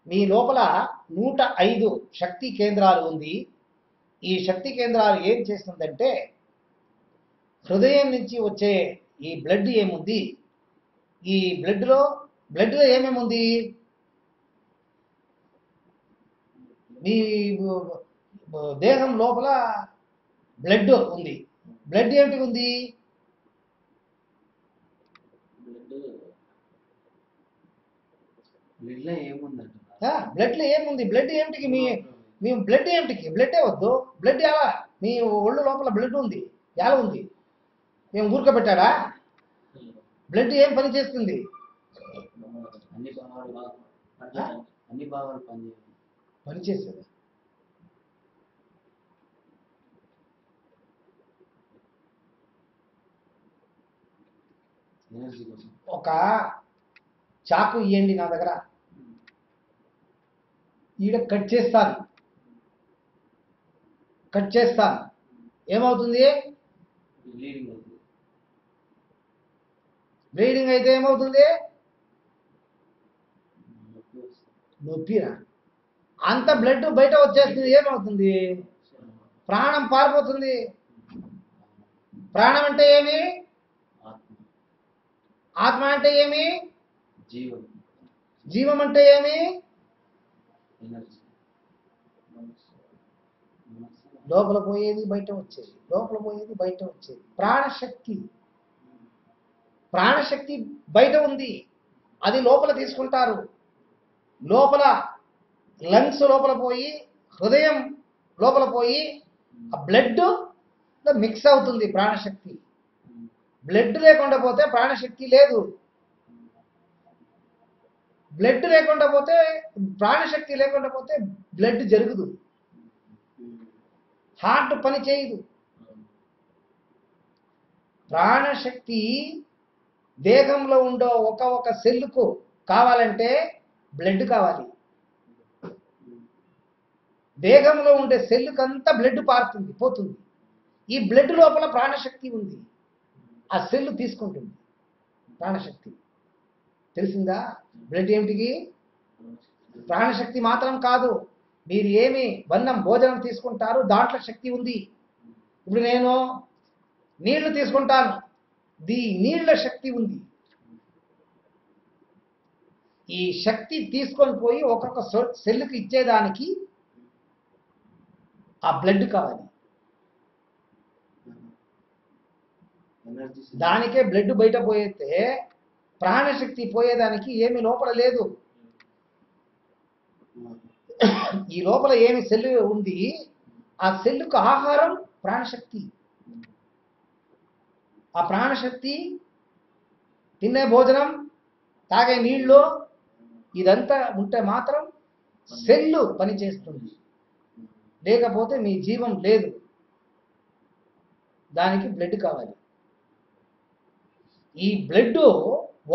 మీ లోపల 105 శక్తి కేంద్రాలు ఉంది. ఈ శక్తి కేంద్రాలు ఏం చేస్తుందంటే హృదయం నుంచి వచ్చే ఈ బ్లడ్ ఏముంది, ఈ బ్లడ్లో ఏమేమి ఉంది? మీ దేహం లోపల బ్లడ్ ఉంది. బ్లడ్ ఏమిటి ఉంది? బ్లడ్ లో ఏముంది? బ్లడ్ ఏమిటికి? మీ బ్లడ్ ఏమిటికి? బ్లడ్ వద్దు. బ్లడ్ ఎలా? మీ ఒళ్ళు లోపల బ్లడ్ ఉంది. ఎలా ఉంది? మేము ఊరుకోబెట్టాడా? బ్లడ్ ఏం పని చేస్తుంది? పనిచేసేది. ఒక చాకు ఇవ్వండి నా దగ్గర, ఈడ కట్ చేస్తాను, ఏమవుతుంది? బ్లీడింగ్ అయితే ఏమవుతుంది? నొప్పిరా? అంత బ్లడ్ బయట వచ్చేస్తుంది, ఏమవుతుంది? ప్రాణం పారిపోతుంది. ప్రాణం అంటే ఏమి? ఆత్మ అంటే ఏమి? జీవం అంటే ఏమి? లోపల పోయేది బయట వచ్చేది, లోపల పోయేది బయట వచ్చేది. ప్రాణశక్తి బయట ఉంది, అది లోపల తీసుకుంటారు. లోపల లంగ్స్ లోపల పోయి, హృదయం లోపల పోయి ఆ బ్లడ్ మిక్స్ అవుతుంది ప్రాణశక్తి. బ్లడ్ లేకుండా పోతే ప్రాణశక్తి లేదు. బ్లడ్ లేకుండా పోతే, ప్రాణశక్తి లేకుండా పోతే బ్లడ్ జరుగుదు, హార్ట్ పని చేయదు. ప్రాణశక్తి దేహంలో ఉండే ఒక సెల్లుకు కావాలంటే బ్లడ్ కావాలి. దేహంలో ఉండే సెల్లుకంతా బ్లడ్ పోతుంది. ఈ బ్లడ్ లోపల ప్రాణశక్తి ఉంది, ఆ సెల్లు తీసుకుంటుంది ప్రాణశక్తి. తెలిసిందా? బ్లడ్ ఏమిటికి? ప్రాణశక్తి మాత్రం కాదు. మీరు ఏమి భోజనం తీసుకుంటారు, దాంట్లో శక్తి ఉంది. ఇప్పుడు నేను నీళ్లు తీసుకుంటాను, నీళ్ళ శక్తి ఉంది. ఈ శక్తి తీసుకొని పోయి ఒక్కొక్క సెల్లుకి ఇచ్చేదానికి ఆ బ్లడ్ కావాలి. దానికే బ్లడ్ బయట పోయితే ప్రాణశక్తి పోయేదానికి ఏమి లోపల లేదు. ఈ లోపల ఏమి సెల్లు ఉంది, ఆ సెల్లుకు ఆహారం ప్రాణశక్తి. ఆ ప్రాణశక్తి తినే భోజనం, తాగే నీళ్ళు, ఇదంతా ఉంటే మాత్రం సెల్లు పనిచేస్తుంది. లేకపోతే మీ జీవం లేదు. దానికి బ్లడ్ కావాలి. ఈ బ్లడ్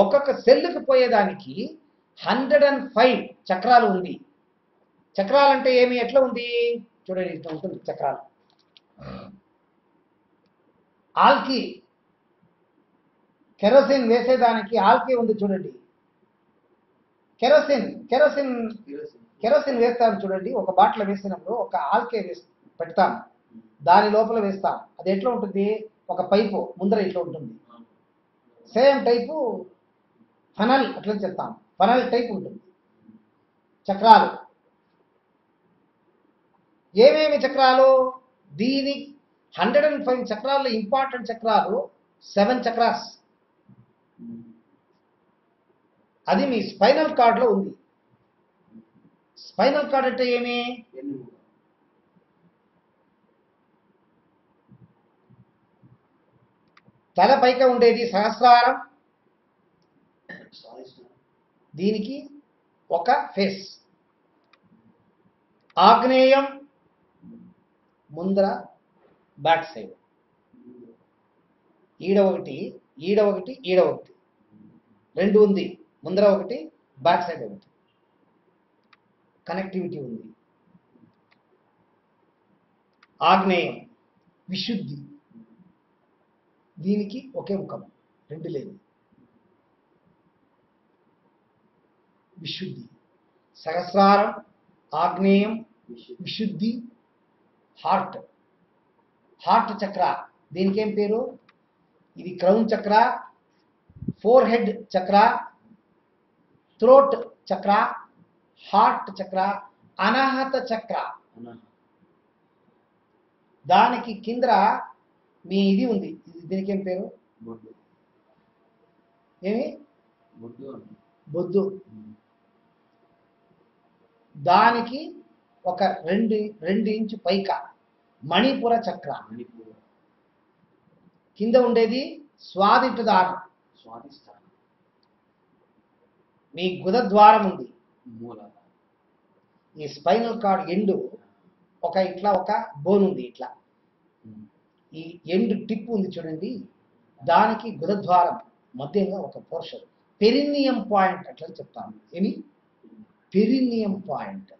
ఒక్కొక్క సెల్లుకి పోయేదానికి 105 చక్రాలు ఉంది. చక్రాలు అంటే ఏమి? ఎట్లా ఉంది చూడండి, ఇట్లా ఉంటుంది చక్రాలు. ఆల్కీ కెరోసిన్ వేసేదానికి ఆల్కీ ఉంది చూడండి. కెరోసిన్ వేస్తాం చూడండి. ఒక బాటిల్ వేసినప్పుడు ఒక ఆల్కే పెడతాం, దాని లోపల వేస్తాం. అది ఎట్లా ఉంటుంది? ఒక పైపు ముందర ఇట్లా ఉంటుంది. సేమ్ టైపు ఫనల్, అట్లా చెప్తాం, ఫనల్ టైప్ ఉంటుంది. చక్రాలు ఏమేమి చక్రాలు? దీని 105 చక్రాల్లో ఇంపార్టెంట్ చక్రాలు 7 చక్రాస్. అది మీ స్పైనల్ కార్డ్ లో ఉంది. స్పైనల్ కార్డ్ అంటే ఏమి? తల పైక ఉండేది సహస్రారం, దీనికి ఒక ఫేస్. ఆగ్నేయం ముందర, బ్యాక్ సైడ్. ఈడ ఒకటి, ఈడ ఒకటి, ఈడ ఒకటి, 2 ఉంది. ముందర ఒకటి, బ్యాక్ సైడ్ ఒకటి. కనెక్టివిటీ ఉంది. ఆగ్నేయం విశుద్ధి, దీనికి ఒకే ముఖం, 2 లేదు. విశుద్ధి. సహస్రారం, ఆగ్నేయం, విశుద్ధి, హార్ట్. హార్ట్ చక్ర దీనికి ఏం పేరు? ఇది క్రౌన్ చక్ర, ఫోర్ హెడ్ చక్ర, థ్రోట్ చక్ర, హార్ట్ చక్ర, అనాహత చక్ర. దానికి కింద మీ ఇది ఉంది. దీనికి ఏం పేరు? ఏమి? బొద్దు. దానికి ఒక 2 ఇంచు పైక మణిపుర చక్ర. కింద ఉండేది స్వాదిష్టానం. మీ గుదద్వారం ఉంది. ఈ స్పైనల్ కార్డ్ ఎండు ఇట్లా ఒక బోన్ ఉంది. ఇట్లా ఈ ఎండ్ టిప్ ఉంది చూడండి, దానికి గుదద్వారం మధ్యంగా ఒక పోర్షన్, పెరినియం పాయింట్ అట్లా చెప్తాను. ఏమి? Perineum point.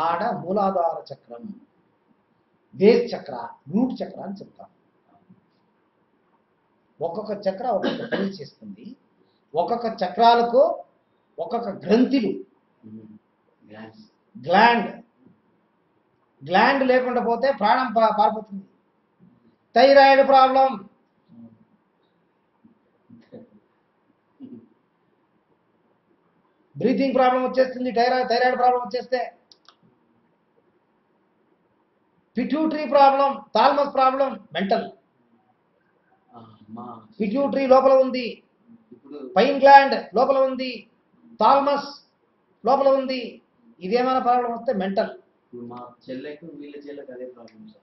ఆడ మూలాధార చక్రం, వేస్ చక్ర, రూట్ చక్ర అని చెప్తాను. ఒక్కొక్క చక్ర ఒక్కొక్క పని చేస్తుంది. ఒక్కొక్క చక్రాలకు ఒక్కొక్క గ్రంథులు. గ్లాండ్ లేకుండా పోతే ప్రాణం పారిపోతుంది. థైరాయిడ్ ప్రాబ్లం, బ్రీతింగ్ ప్రాబ్లం వచ్చేస్తుంది. థైరాయిడ్ ప్రాబ్లం వచ్చేస్తే, pituitary problem, thalamus problem, mental. Pituitary లోపల ఉంది, పైన్ గ్లాండ్ లోపల ఉంది, థాలమస్ లోపల ఉంది. ఇదేమైనా ప్రాబ్లం వస్తే మెంటల్. మా చెల్లెకు వీళ్ళ చెల్లెకు అదే ప్రాబ్లం సార్.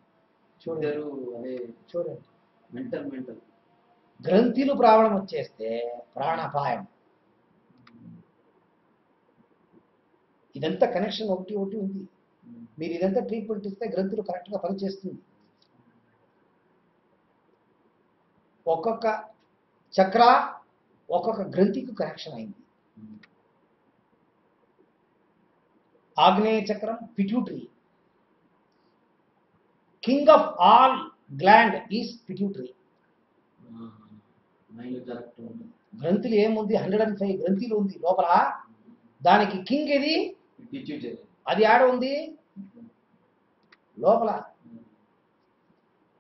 చూడండి మెంటల్ గ్రంథులు ప్రాబ్లం వచ్చేస్తే ప్రాణాపాయం. ఇదంతా కనెక్షన్ ఒకటి ఉంది. మీరు ఇదంతా ట్రీట్మెంట్ ఇస్తే గ్రంథులు కరెక్ట్గా పనిచేస్తుంది. ఒక్కొక్క చక్ర ఒక్కొక్క గ్రంథికి కనెక్షన్ అయింది. ఆగ్నేయ చక్రం pituitary. King of all gland is pituitary. గ్రంథులు ఏముంది? 105 గ్రంథులు ఉంది లోపల. దానికి కింగ్ ఏది? అది ఆడ ఉంది లోపల.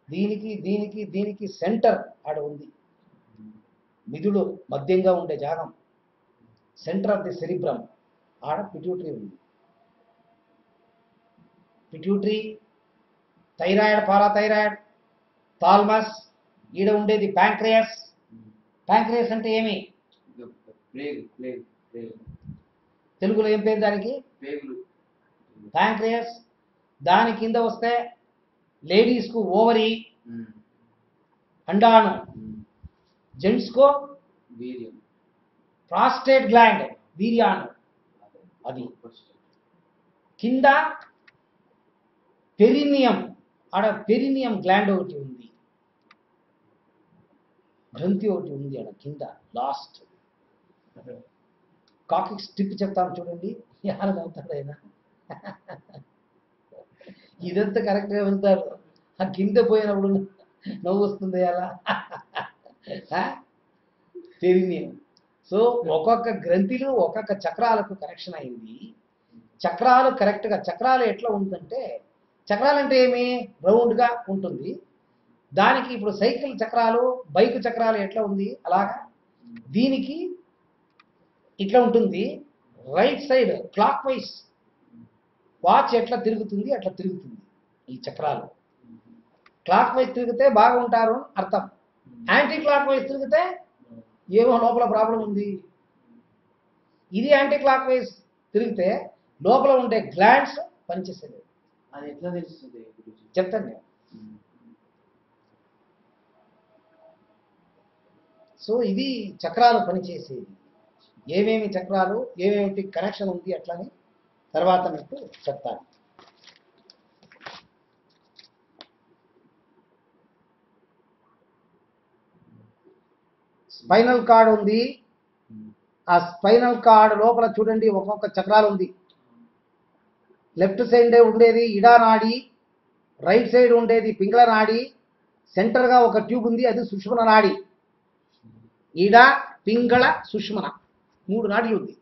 దీనికి సెంటర్ ఆడ ఉంది. మిదుడు మధ్యంగా ఉండే జాగం, సెంటర్ ఆఫ్ ది సెరిబ్రమ్, ఆడ పిట్యూటరీ ఉంది. పిట్యూటరీ, థైరాయిడ్, పారాథైరాయిడ్, థాలమస్, ఈడ ఉండేది ప్యాంక్రియాస్. ప్యాంక్రియాస్ అంటే ఏమి? తెలుగులో ఏం పేరు దానికి? ప్యాంక్రియాస్. దాని కింద వస్తే లేడీస్కు ఓవరీ, అండాను. జెంట్స్కో ప్రాస్టేట్ గ్లాండ్, వీర్యాను. అది కింద పెరినియం. ఆడ పెరినియం గ్లాండ్ ఒకటి ఉంది, గ్రంథి ఒకటి ఉంది ఆడ కింద లాస్ట్. కాకిక్స్ టిప్ చెప్తాను చూడండి, ఎలా అవుతాడు ఆయన. ఇదంతా కరెక్ట్గా వెళ్తారు. ఆ కింద పోయినప్పుడు నవ్వు వస్తుంది అలా. పెరినియం. సో ఒక్కొక్క గ్రంథిలు ఒక్కొక్క చక్రాలకు కనెక్షన్ అయింది. చక్రాలు కరెక్ట్గా, చక్రాలు ఎట్లా ఉందంటే, చక్రాలు అంటే ఏమి? రౌండ్గా ఉంటుంది. దానికి ఇప్పుడు సైకిల్ చక్రాలు, బైక్ చక్రాలు ఎట్లా ఉంది అలాగా దీనికి ఇట్లా ఉంటుంది. Right side clock wise watch ఎట్లా తిరుగుతుంది అట్లా తిరుగుతుంది. ఈ చక్రాలు క్లాక్ వైజ్ తిరిగితే బాగుంటారు అర్థం. యాంటీ క్లాక్ వైజ్ తిరిగితే ఏమో లోపల ప్రాబ్లం ఉంది. ఇది యాంటీ క్లాక్ వైజ్ తిరిగితే లోపల ఉండే గ్లాండ్స్ పనిచేసేది. అది ఎట్లా తెలుస్తుంది? చెప్తాను నేను. సో ఇది చక్రాలు పనిచేసేది. ఏమేమి చక్రాలు, ఏమేమి కనెక్షన్ ఉంది అట్లని తర్వాత మీకు చెప్తాను. స్పైనల్ కార్డ్ ఉంది. ఆ స్పైనల్ కార్డ్ లోపల చూడండి ఒక్కొక్క చక్రాలు ఉంది. లెఫ్ట్ సైడ్ ఉండేది ఇడా నాడి, రైట్ సైడ్ ఉండేది పింగళ నాడి, సెంటర్గా ఒక ట్యూబ్ ఉంది, అది సుషుమ్న నాడి. ఈడ, పింగళ, సుషుమ్న 3 నాడీలు ఉంది.